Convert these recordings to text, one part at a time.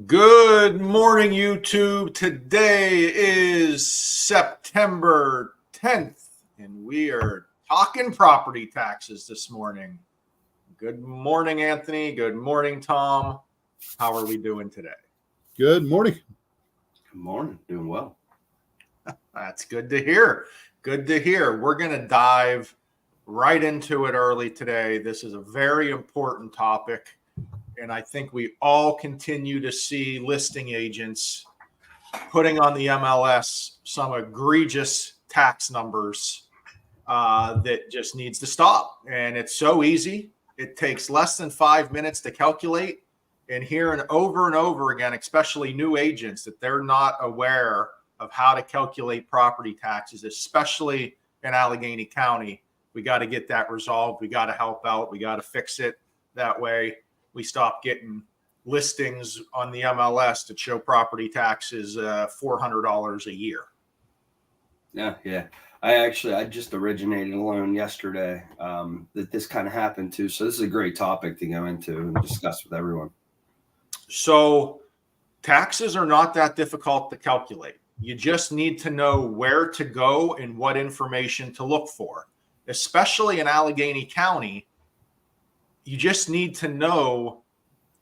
Good morning, YouTube. Today is September 10th, and we are talking property taxes this morning. Good morning, Anthony. Good morning, Tom. How are we doing today? Good morning. Good morning. Doing well. That's good to hear. Good to hear. We're going to dive right into it early today. This is a very important topic. And I think we all continue to see listing agents putting on the MLS some egregious tax numbers that just needs to stop. And it's so easy. It takes less than 5 minutes to calculate. And hearing over and over again, especially new agents, that they're not aware of how to calculate property taxes, especially in Allegheny County. We got to get that resolved. We got to help out. We got to fix it. That way we stop getting listings on the MLS to show property taxes $400 a year. Yeah. I just originated a loan yesterday that this kind of happened to. So this is a great topic to go into and discuss with everyone. So taxes are not that difficult to calculate. You just need to know where to go and what information to look for, especially in Allegheny County. You just need to know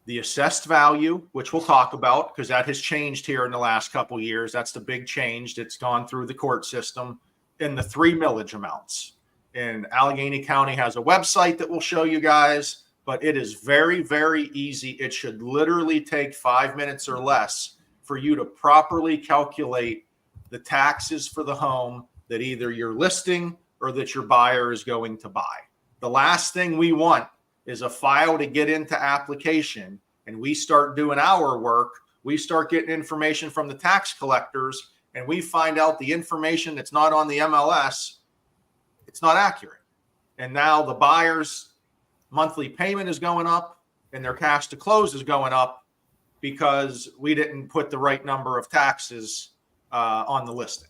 the assessed value, which we'll talk about because that has changed here in the last couple of years. That's the big change that's gone through the court system, and the 3 millage amounts. And Allegheny County has a website that we'll show you guys, but it is very, very easy. It should literally take 5 minutes or less for you to properly calculate the taxes for the home that either you're listing or that your buyer is going to buy. The last thing we want is a file to get into application, and we start doing our work. We start getting information from the tax collectors, and we find out the information that's not on the MLS, it's not accurate. And now the buyer's monthly payment is going up and their cash to close is going up because we didn't put the right number of taxes on the listing.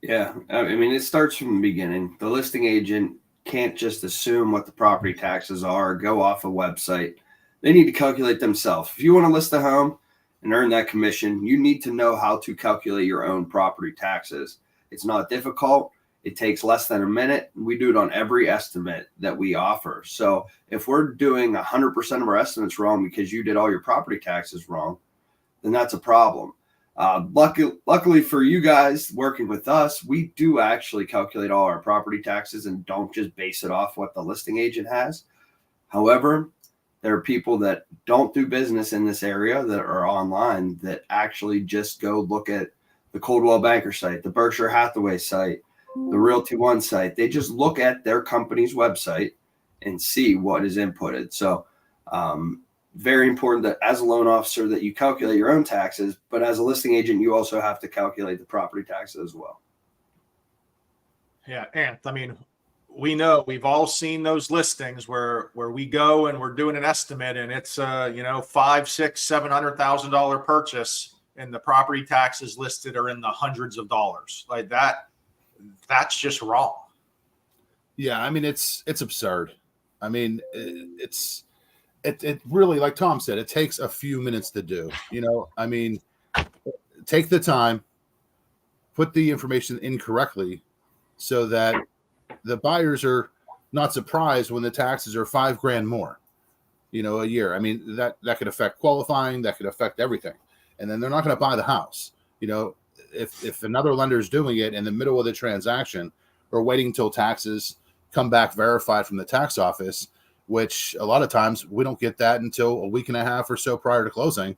Yeah. I mean, it starts from the beginning. The listing agent can't just assume what the property taxes are, go off a website. They need to calculate themselves. If you want to list a home and earn that commission, you need to know how to calculate your own property taxes. It's not difficult. It takes less than a minute. We do it on every estimate that we offer. So if we're doing 100% of our estimates wrong because you did all your property taxes wrong, then that's a problem. Luckily for you guys working with us, we do actually calculate all our property taxes and don't just base it off what the listing agent has. However, there are people that don't do business in this area that are online that actually just go look at the Coldwell Banker site, the Berkshire Hathaway site, the Realty One site. They just look at their company's website and see what is inputted. So, very important that as a loan officer that you calculate your own taxes, but as a listing agent, you also have to calculate the property taxes as well. Yeah, and I mean, we know we've all seen those listings where we go and we're doing an estimate and it's $500,000, $600,000, $700,000 purchase, and the property taxes listed are in the hundreds of dollars. Like that, that's just wrong. Yeah, I mean it's absurd. I mean it really, like Tom said, it takes a few minutes to do. I mean, take the time, put the information in correctly so that the buyers are not surprised when the taxes are $5,000 more, a year. I mean, that could affect qualifying, that could affect everything. And then they're not going to buy the house. If another lender is doing it in the middle of the transaction or waiting until taxes come back verified from the tax office, which a lot of times we don't get that until a week and a half or so prior to closing.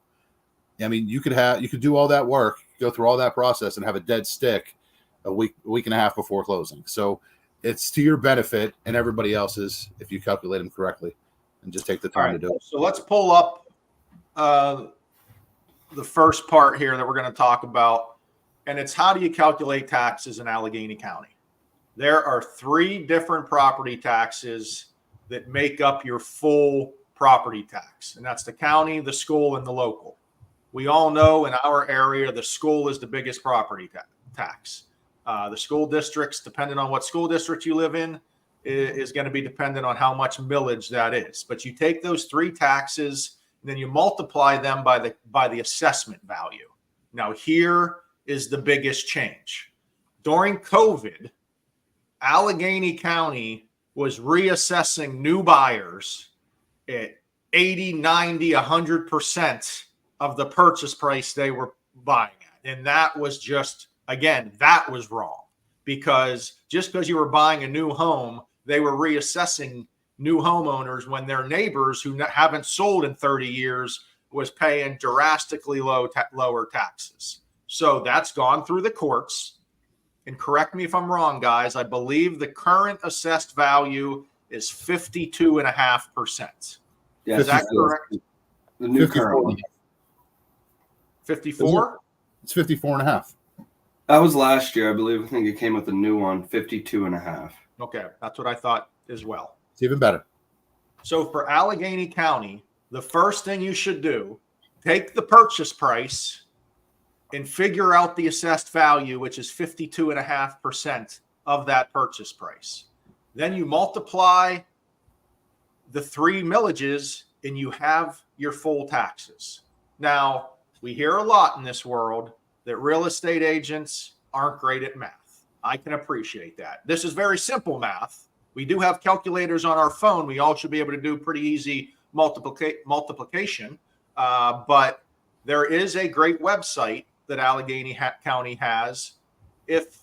I mean, you could do all that work, go through all that process and have a dead stick a week and a half before closing. So it's to your benefit and everybody else's if you calculate them correctly and just take the time to do it. So let's pull up the first part here that we're going to talk about, and it's how do you calculate taxes in Allegheny County? There are 3 different property taxes that make up your full property tax. And that's the county, the school, and the local. We all know in our area, the school is the biggest property tax. The school districts, depending on what school district you live in, is going to be dependent on how much millage that is. But you take those 3 taxes and then you multiply them by the assessment value. Now, here is the biggest change. During COVID, Allegheny County was reassessing new buyers at 80, 90, 100% of the purchase price they were buying at. And that was just, again, that was wrong, because just because you were buying a new home, they were reassessing new homeowners when their neighbors who haven't sold in 30 years was paying drastically lower taxes. So that's gone through the courts. And correct me if I'm wrong, guys, I believe the current assessed value is 52.5%. Yeah, Is that correct? The new current one. 54? It's 54 and a half. That was last year, I believe. I think it came with a new one, 52.5. Okay, that's what I thought as well. It's even better. So for Allegheny County, the first thing you should do, take the purchase price and figure out the assessed value, which is 52.5% of that purchase price. Then you multiply the 3 millages and you have your full taxes. Now, we hear a lot in this world that real estate agents aren't great at math. I can appreciate that. This is very simple math. We do have calculators on our phone. We all should be able to do pretty easy multiplication. But there is a great website that Allegheny County has if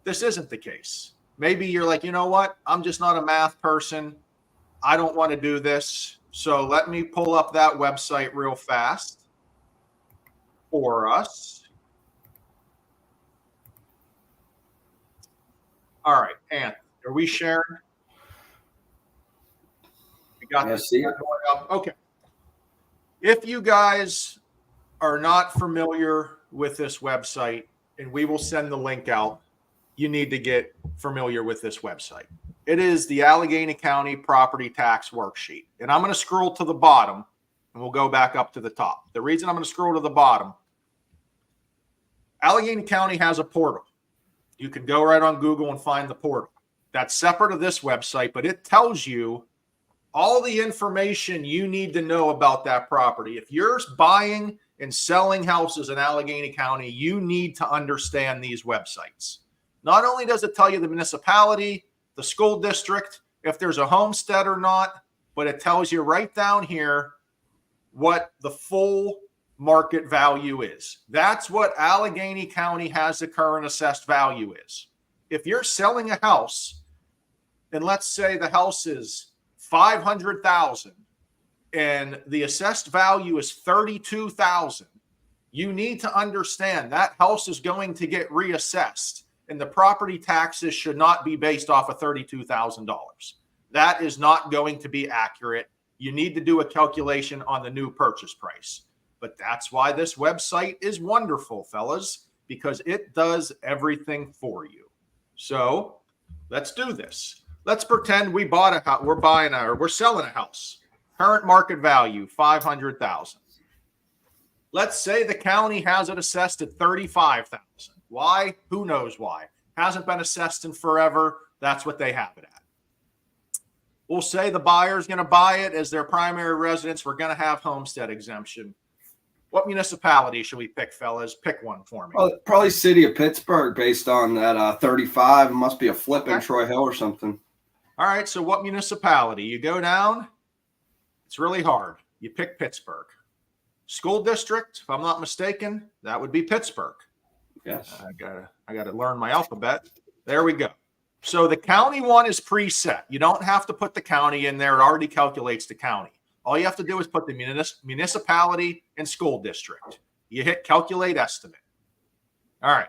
this isn't the case. Maybe you're like, you know what? I'm just not a math person. I don't want to do this. So let me pull up that website real fast for us. All right, Anthony, are we sharing? We got this see it. going up. Okay. If you guys are not familiar with this website, and we will send the link out, you need to get familiar with this website. It is the Allegheny County Property Tax Worksheet. And I'm going to scroll to the bottom, and we'll go back up to the top. The reason I'm going to scroll to the bottom, Allegheny County has a portal. You can go right on Google and find the portal. That's separate of this website, but it tells you all the information you need to know about that property. If you're buying and selling houses in Allegheny County, you need to understand these websites. Not only does it tell you the municipality, the school district, if there's a homestead or not, but it tells you right down here what the full market value is. That's what Allegheny County has the current assessed value is. If you're selling a house, and let's say the house is $500,000 and the assessed value is $32,000, you need to understand that house is going to get reassessed, and the property taxes should not be based off of $32,000. That is not going to be accurate. You need to do a calculation on the new purchase price. But that's why this website is wonderful, fellas, because it does everything for you. So let's do this. Let's pretend we bought a house. We're selling a house. Current market value, $500,000. Let's say the county has it assessed at $35,000. Why? Who knows why? Hasn't been assessed in forever. That's what they have it at. We'll say the buyer's going to buy it as their primary residence. We're going to have homestead exemption. What municipality should we pick, fellas? Pick one for me. Well, probably City of Pittsburgh, based on that 35. It must be a flip in Troy Hill or something. All right, so what municipality? You go down. It's really hard. You pick Pittsburgh. School district, if I'm not mistaken, that would be Pittsburgh. Yes. I gotta learn my alphabet. There we go. So the county one is preset. You don't have to put the county in there. It already calculates the county. All you have to do is put the municipality and school district. You hit calculate estimate. All right.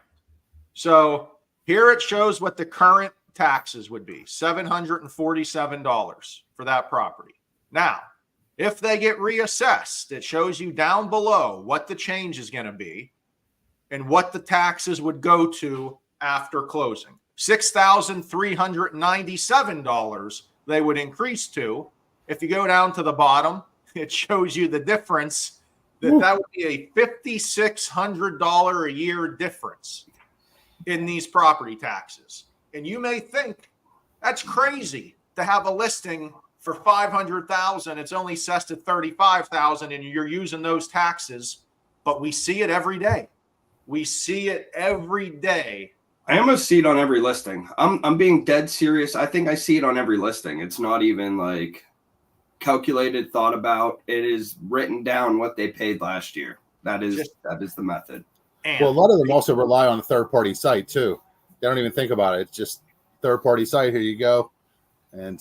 So here it shows what the current taxes would be, $747 for that property. Now, if they get reassessed, it shows you down below what the change is going to be and what the taxes would go to after closing. $6,397 they would increase to. If you go down to the bottom, it shows you the difference. That would be a $5,600 a year difference in these property taxes. And you may think that's crazy to have a listing for 500,000, it's only assessed at 35,000, and you're using those taxes. But we see it every day. We see it every day. I almost see it on every listing. I'm being dead serious. I think I see it on every listing. It's not even like calculated, thought about. It is written down what they paid last year. That is the method. And Well, a lot of them also rely on a third-party site too. They don't even think about it. It's just third-party site. Here you go. And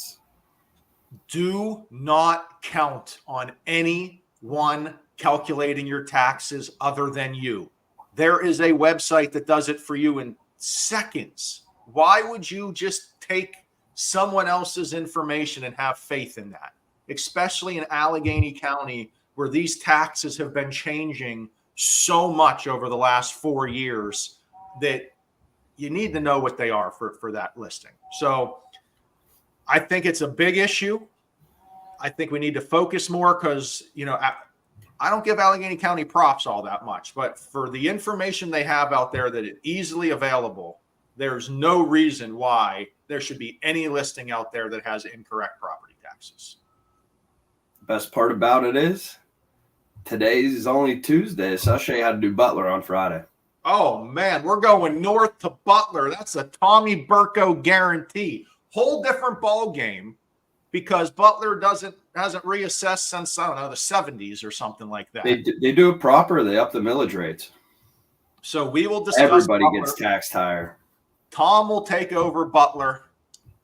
do not count on anyone calculating your taxes other than you. There is a website that does it for you in seconds. Why would you just take someone else's information and have faith in that? Especially in Allegheny County, where these taxes have been changing so much over the last 4 years that you need to know what they are for that listing. So I think it's a big issue. I think we need to focus more because, I don't give Allegheny County props all that much, but for the information they have out there that is easily available, there's no reason why there should be any listing out there that has incorrect property taxes. Best part about it is today's only Tuesday. Sashay had to do Butler on Friday. Oh man, we're going north to Butler. That's a Tommy Burko guarantee. Whole different ball game because Butler hasn't reassessed since, I don't know, the 70s or something like that. They do it proper. They up the millage rates. So we will discuss. Everybody Butler. gets taxed higher. Tom will take over Butler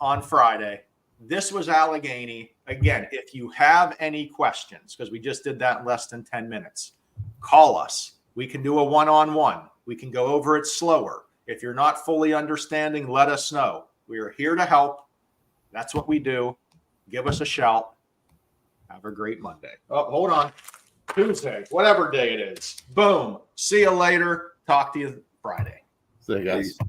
on Friday. This was Allegheny. Again, if you have any questions, because we just did that in less than 10 minutes, call us. We can do a one-on-one. We can go over it slower. If you're not fully understanding, let us know. We are here to help. That's what we do. Give us a shout. Have a great Monday. Oh, hold on. Tuesday, whatever day it is. Boom. See you later. Talk to you Friday. so, guys. Peace.